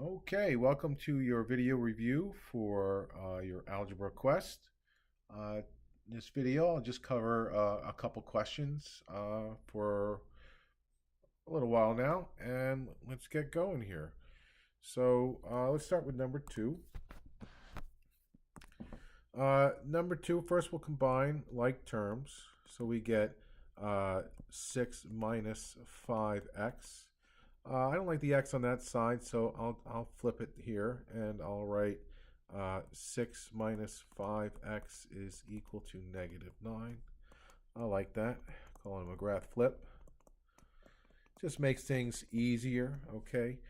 Okay, welcome to your video review for your Algebra Quest. Uh, in this video, I'll just cover a couple questions for a little while now, and let's get going here. So let's start with number two. Number two, first we'll combine like terms. So we get 6 minus 5x. I don't like the x on that side, so I'll flip it here and I'll write 6 minus 5x is equal to negative 9. I like that. Call it a McGrath flip. Just makes things easier, okay?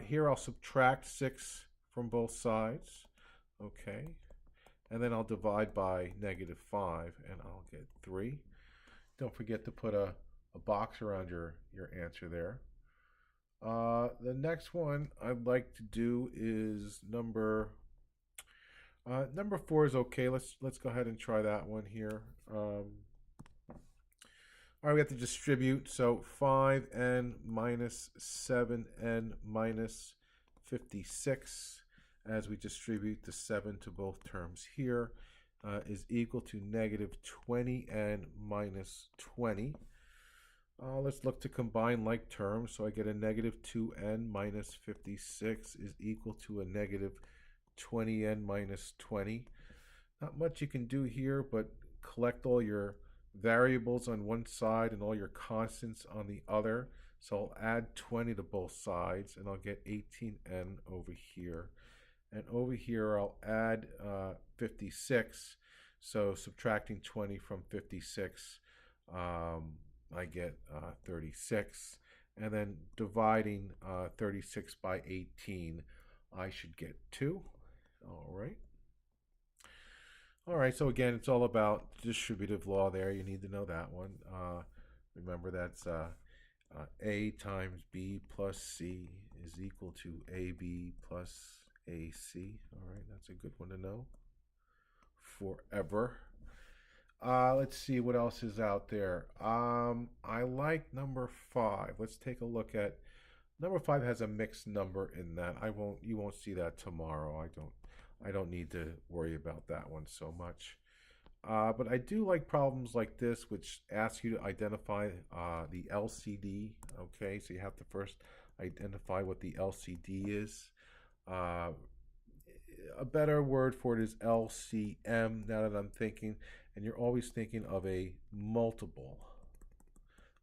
Here I'll subtract 6 from both sides, okay? And then I'll divide by negative 5 and I'll get 3. Don't forget to put a box around your answer there. The next one I'd like to do is number 4 is okay. Let's go ahead and try that one here. All right, we have to distribute. So 5n minus 7n minus 56 as we distribute the 7 to both terms here is equal to negative 20n minus 20. Let's look to combine like terms. So I get a negative 2n minus 56 is equal to a negative 20n minus 20. Not much you can do here, but collect all your variables on one side and all your constants on the other. So I'll add 20 to both sides and I'll get 18n over here. And over here I'll add 56. So subtracting 20 from 56, I get 36, and then dividing 36 by 18, I should get 2. All right, so again, it's all about distributive law there. You need to know that one. Remember that's A times B plus C is equal to AB plus AC. All right, that's a good one to know forever. Let's see what else is out there. I like number 5. Let's take a look at number 5. Has a mixed number in that. You won't see that tomorrow. I don't need to worry about that one so much. But I do like problems like this, which ask you to identify the LCD. Okay, so you have to first identify what the LCD is. A better word for it is LCM, now that I'm thinking, and you're always thinking of a multiple,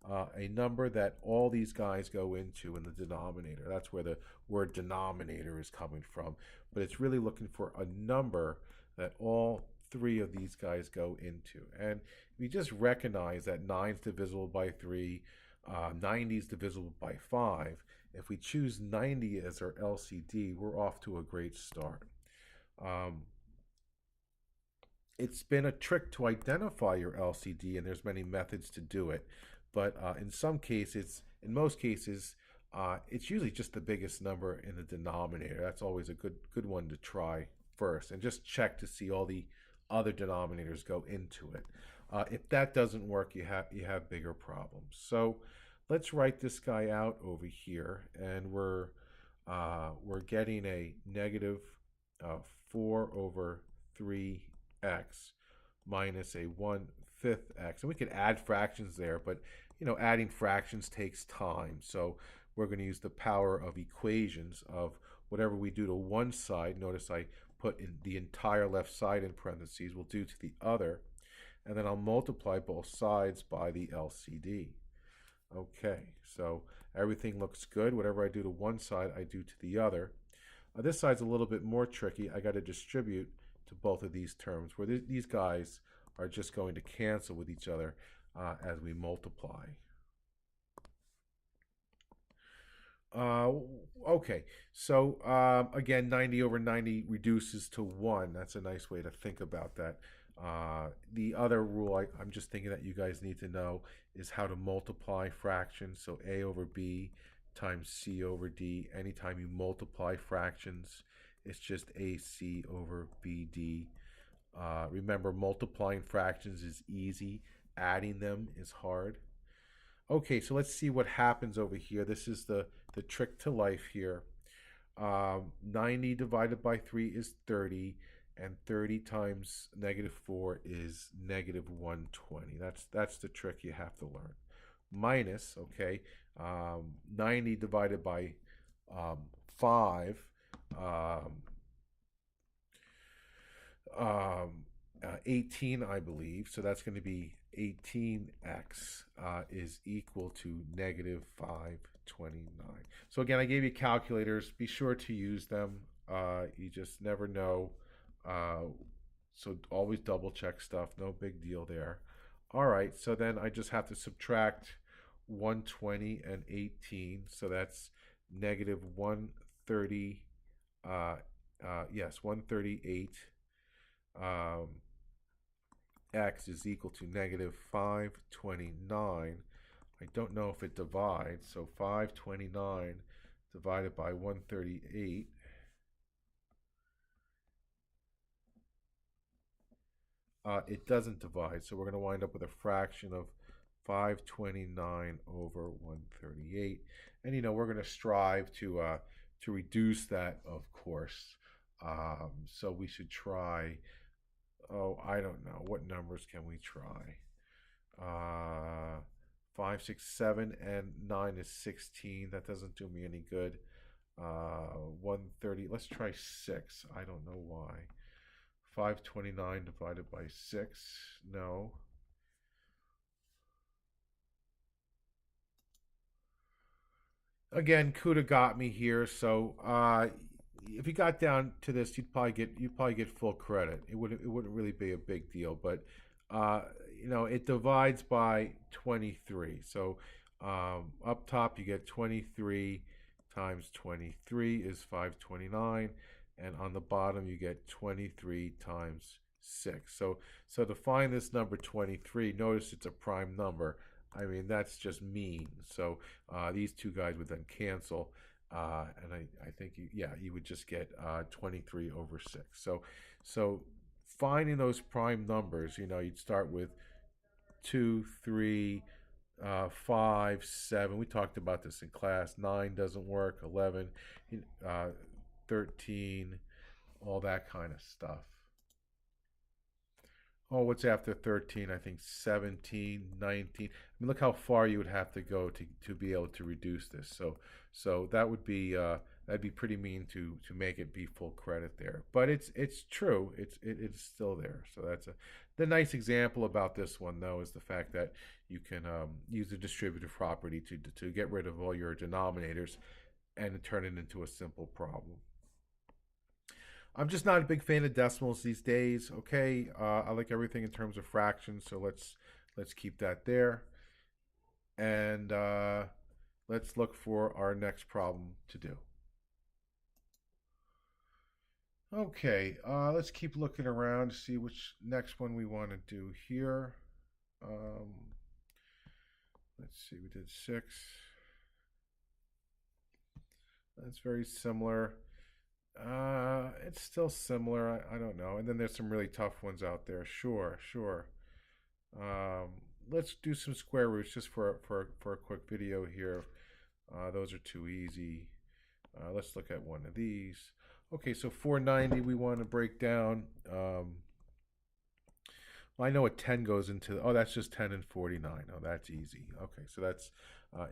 a number that all these guys go into in the denominator. That's where the word denominator is coming from, but it's really looking for a number that all 3 of these guys go into. And we just recognize that 9 is divisible by 3, 90 is divisible by 5. If we choose 90 as our LCD, we're off to a great start. It's been a trick to identify your LCD, and there's many methods to do it. But in most cases, it's usually just the biggest number in the denominator. That's always a good one to try first, and just check to see all the other denominators go into it. If that doesn't work, you have bigger problems. So let's write this guy out over here, and we're getting a negative 4 over 3x minus a 1/5 x. And we could add fractions there, but adding fractions takes time. So we're going to use the power of equations of whatever we do to one side. Notice I put in the entire left side in parentheses. We'll do to the other. And then I'll multiply both sides by the LCD. Okay, so everything looks good. Whatever I do to one side, I do to the other. This side's a little bit more tricky. I got to distribute to both of these terms, where these guys are just going to cancel with each other as we multiply. Okay, so again, 90 over 90 reduces to 1. That's a nice way to think about that. The other rule I'm just thinking that you guys need to know is how to multiply fractions. So A over B times C over D. Anytime you multiply fractions, it's just AC over BD. Remember, multiplying fractions is easy. Adding them is hard. Okay, so let's see what happens over here. This is the trick to life here. 90 divided by 3 is 30, and 30 times -4 is -120. That's the trick you have to learn. Minus, okay, 90 divided by 5, um, 18, I believe. So that's going to be 18x is equal to -529. So again, I gave you calculators. Be sure to use them. You just never know. Uh, so always double check stuff. No big deal there. All right. So then I just have to subtract 120 and 18. So that's -130. Yes, 138. Um, x is equal to -529. I don't know if it divides, so 529 divided by 138. It doesn't divide, so we're going to wind up with a fraction of 529 over 138. And we're going to strive to reduce that, of course. So we should try, oh, I don't know. What numbers can we try? 5, 6, 7, and 9 is 16. That doesn't do me any good. 130. Let's try 6. I don't know why. 529 divided by 6. No. Again, CUDA got me here. So if you got down to this, you'd probably get full credit. It wouldn't really be a big deal, but it divides by 23. So up top you get 23 times 23 is 529, and on the bottom you get 23 times 6. So to find this number 23, notice it's a prime number. I mean, that's just mean. So these two guys would then cancel, and I think you would just get 23 over 6. So finding those prime numbers, you'd start with 2, 3, 5, 7. We talked about this in class. 9 doesn't work. 11, 13, all that kind of stuff. Oh, what's after 13? I think 17, 19. I mean, look how far you would have to go to be able to reduce this. So that would be that'd be pretty mean to make it be full credit there. But it's true. It's still there. So the nice example about this one though is the fact that you can use the distributive property to get rid of all your denominators and turn it into a simple problem. I'm just not a big fan of decimals these days. Okay, I like everything in terms of fractions, so let's keep that there, and let's look for our next problem to do. Okay, let's keep looking around to see which next one we want to do here. Let's see, we did 6. That's very similar. It's still similar. I don't know. And then there's some really tough ones out there. Sure. Let's do some square roots just for a quick video here. Those are too easy. Let's look at one of these. Okay, so 490 we want to break down. Well, I know what 10 goes into. Oh, that's just 10 and 49. Oh, that's easy. Okay, so that's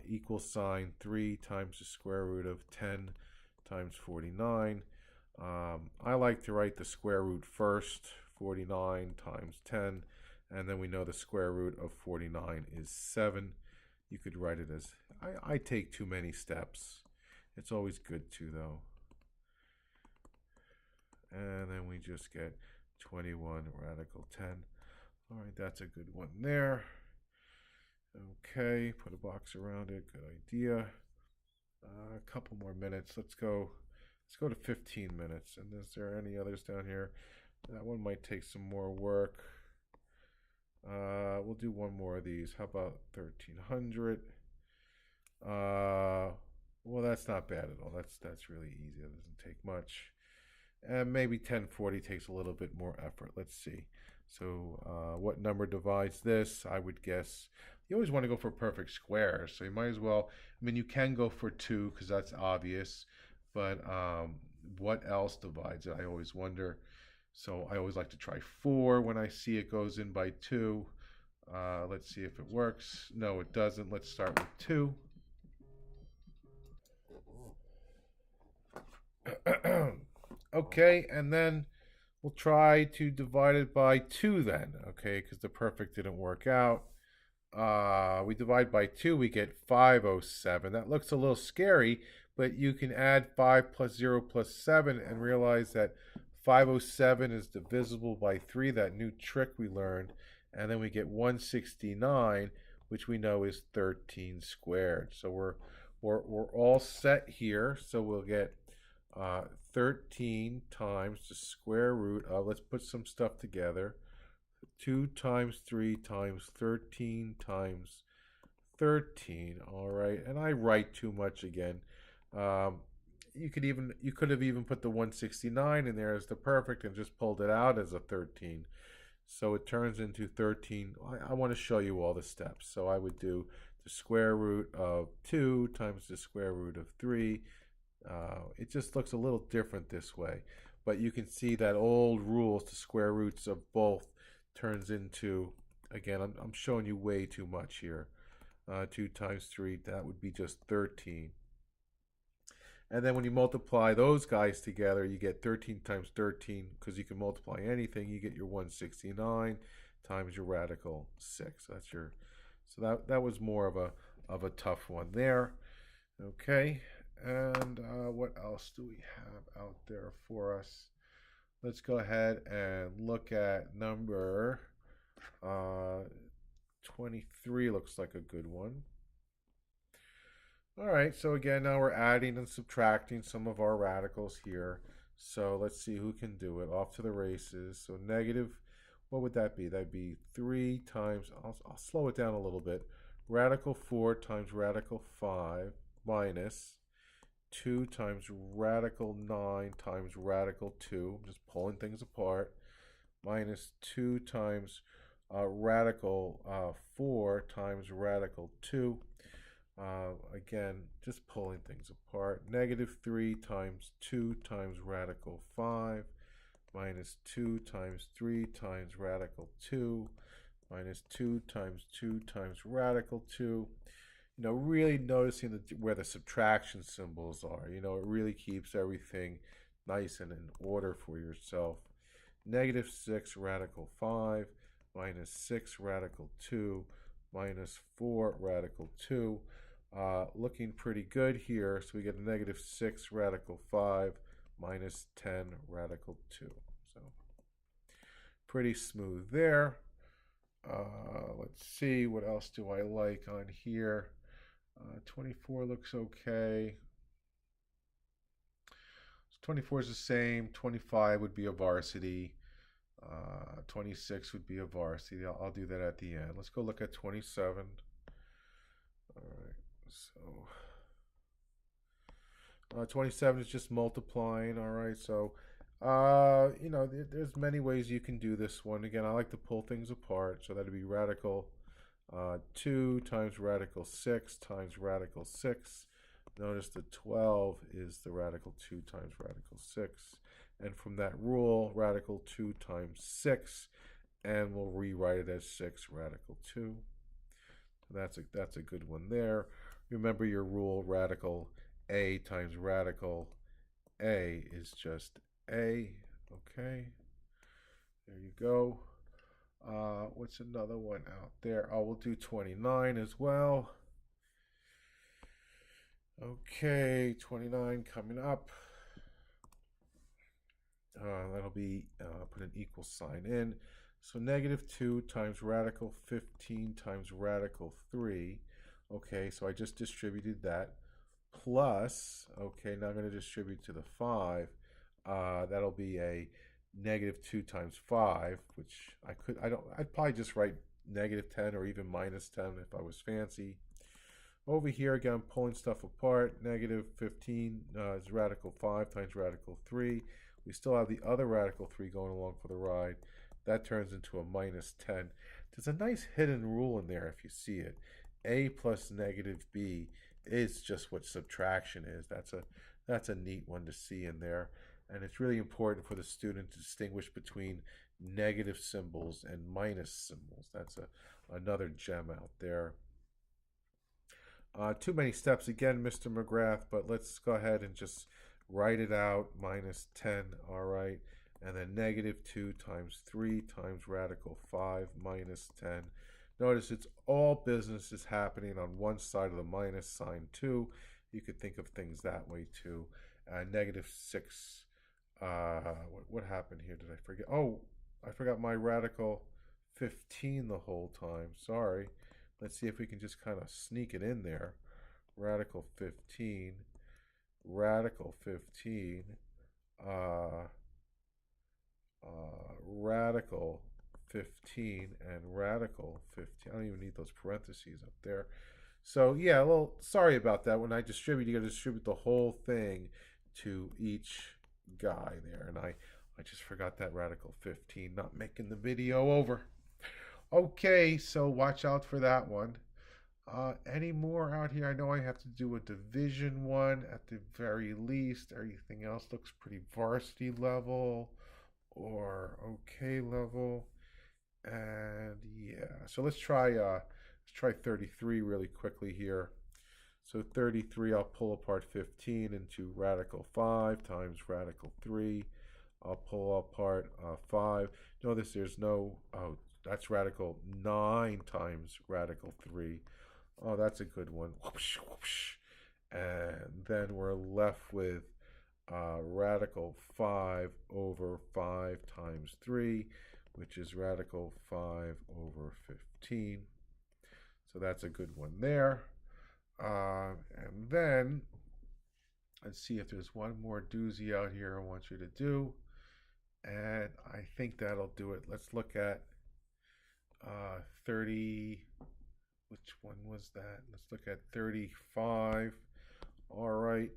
equal sign 3 times the square root of 10 times 49. I like to write the square root first, 49 times 10, and then we know the square root of 49 is 7. You could write it as, I take too many steps. It's always good to, though. And then we just get 21 radical 10. All right, that's a good one there. Okay, put a box around it. Good idea. A couple more minutes. Let's go to 15 minutes. And is there any others down here? That one might take some more work. We'll do one more of these. How about 1300? Well, that's not bad at all. That's really easy. It doesn't take much. And maybe 1040 takes a little bit more effort. Let's see. So what number divides this? I would guess you always want to go for perfect squares. So you might as well, I mean, you can go for 2 because that's obvious. but what else divides it? I always wonder. So I always like to try 4 when I see it goes in by 2. Let's see if it works. No, it doesn't. Let's start with 2. Okay, and then we'll try to divide it by 2 then, okay, because the perfect didn't work out. We divide by 2, we get 507. That looks a little scary, but you can add 5 plus 0 plus 7 and realize that 507 is divisible by 3, that new trick we learned, and then we get 169, which we know is 13 squared. So we're all set here. So we'll get 13 times the square root of, let's put some stuff together, 2 times 3 times 13 times 13. All right, and I write too much again. You could have even put the 169 in there as the perfect and just pulled it out as a 13. So it turns into 13. I want to show you all the steps. So I would do the square root of 2 times the square root of 3. It just looks a little different this way. But you can see that old rules, the square roots of both turns into, again, I'm showing you way too much here. 2 times 3, that would be just 13. And then when you multiply those guys together, you get 13 times 13, because you can multiply anything. You get your 169 times your radical 6. That's your, so that was more of a tough one there. Okay, and what else do we have out there for us? Let's go ahead and look at number 23. Looks like a good one. All right, so again, now we're adding and subtracting some of our radicals here. So let's see who can do it. Off to the races. So negative, what would that be? That'd be 3 times, I'll slow it down a little bit. Radical 4 times radical 5 minus 2 times radical 9 times radical 2. I'm just pulling things apart. Minus 2 times radical 4 times radical 2. Again, just pulling things apart. Negative 3 times 2 times radical 5 minus 2 times 3 times radical 2 minus 2 times 2 times radical 2. Really noticing where the subtraction symbols are. It really keeps everything nice and in order for yourself. Negative 6 radical 5 minus 6 radical 2 minus 4 radical 2. Looking pretty good here. So we get a negative 6 radical 5 minus 10 radical 2. So pretty smooth there. Let's see, what else do I like on here? 24 looks okay. So 24 is the same. 25 would be a varsity. 26 would be a varsity. I'll do that at the end. Let's go look at 27. All right. So 27 is just multiplying. All right. So there's many ways you can do this one. Again, I like to pull things apart. So that'd be radical 2 times radical 6 times radical 6. Notice the 12 is the radical 2 times radical 6. And from that rule, radical 2 times 6, and we'll rewrite it as 6 radical 2. That's a good one there. Remember your rule, radical a times radical a is just a. Okay, there you go. What's another one out there? Oh, we'll do 29 as well. Okay, 29 coming up. That'll be, put an equal sign in. So negative 2 times radical 15 times radical 3. Okay, so I just distributed that. Plus, okay, now I'm going to distribute to the 5. That'll be a negative 2 times 5, which I'd probably just write negative 10 or even minus 10 if I was fancy. Over here, again, I'm pulling stuff apart. Negative 15 is radical 5 times radical 3. We still have the other radical 3 going along for the ride. That turns into a minus 10. There's a nice hidden rule in there if you see it. A plus negative B is just what subtraction is. That's a neat one to see in there. And it's really important for the student to distinguish between negative symbols and minus symbols. That's another gem out there. Too many steps again, Mr. McGrath, but let's go ahead and just write it out. Minus 10, all right. And then negative 2 times 3 times radical 5 minus 10. Notice it's all business is happening on one side of the minus sign too. You could think of things that way too. Negative 6. What happened here? Did I forget? Oh, I forgot my radical 15 the whole time. Sorry. Let's see if we can just kind of sneak it in there. Radical 15. Radical 15. Radical 15 and radical 15. I don't even need those parentheses up there. So yeah, well, sorry about that. When I distribute, you got to distribute the whole thing to each guy there. And I just forgot that radical 15, not making the video over. Okay, so watch out for that one. Any more out here? I know I have to do a division one at the very least. Everything else looks pretty varsity level or okay level. And yeah, so let's try 33 really quickly here. So 33, I'll pull apart 15 into radical 5 times radical 3. I'll pull apart 5. Notice there's no, oh, that's radical 9 times radical 3. Oh, that's a good one. Whoosh, whoosh. And then we're left with radical 5 over 5 times 3, which is radical 5 over 15. So that's a good one there. And then let's see if there's one more doozy out here I want you to do. And I think that'll do it. Let's look at 30. Which one was that? Let's look at 35. All right.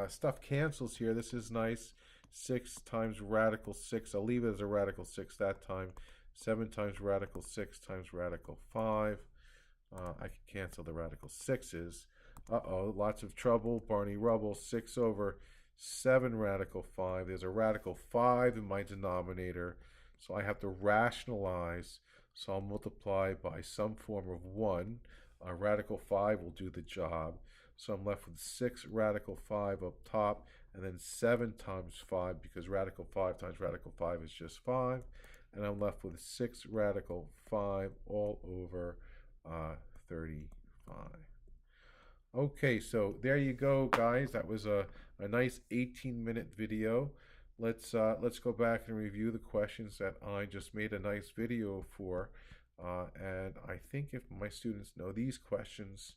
Stuff cancels here. This is nice. 6 times radical 6. I'll leave it as a radical 6 that time. 7 times radical 6 times radical 5. I can cancel the radical 6's. Uh-oh, lots of trouble. Barney Rubble, 6 over 7 radical 5. There's a radical 5 in my denominator, so I have to rationalize. So I'll multiply by some form of 1. Radical 5 will do the job. So I'm left with 6 radical 5 up top, and then 7 times 5, because radical 5 times radical 5 is just 5. And I'm left with 6 radical 5 all over 35. Okay, so there you go, guys. That was a nice 18-minute video. Let's go back and review the questions that I just made a nice video for. And I think if my students know these questions,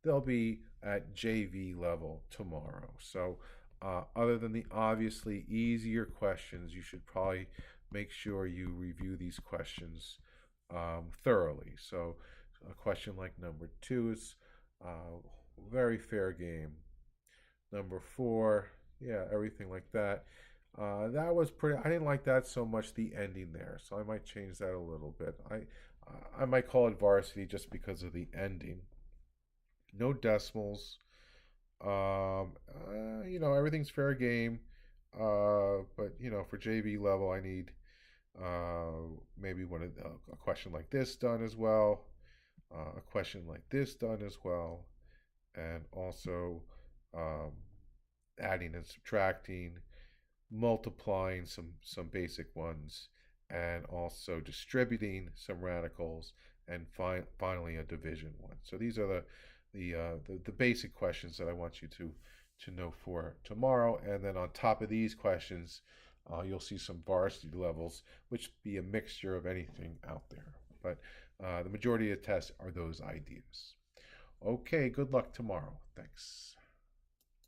they'll be at JV level tomorrow. So other than the obviously easier questions, you should probably make sure you review these questions thoroughly. So a question like number 2 is very fair game. Number 4, yeah, everything like that. That was pretty, I didn't like that so much, the ending there. So I might change that a little bit. I might call it varsity just because of the ending. No decimals. You know, everything's fair game. But, you know, for JV level, I need maybe a question like this done as well. A question like this done as well. And also adding and subtracting, multiplying some basic ones, and also distributing some radicals, and finally a division one. So these are the basic questions that I want you to know for tomorrow. And then on top of these questions, you'll see some varsity levels, which be a mixture of anything out there. But the majority of the tests are those ideas. Okay, good luck tomorrow. Thanks.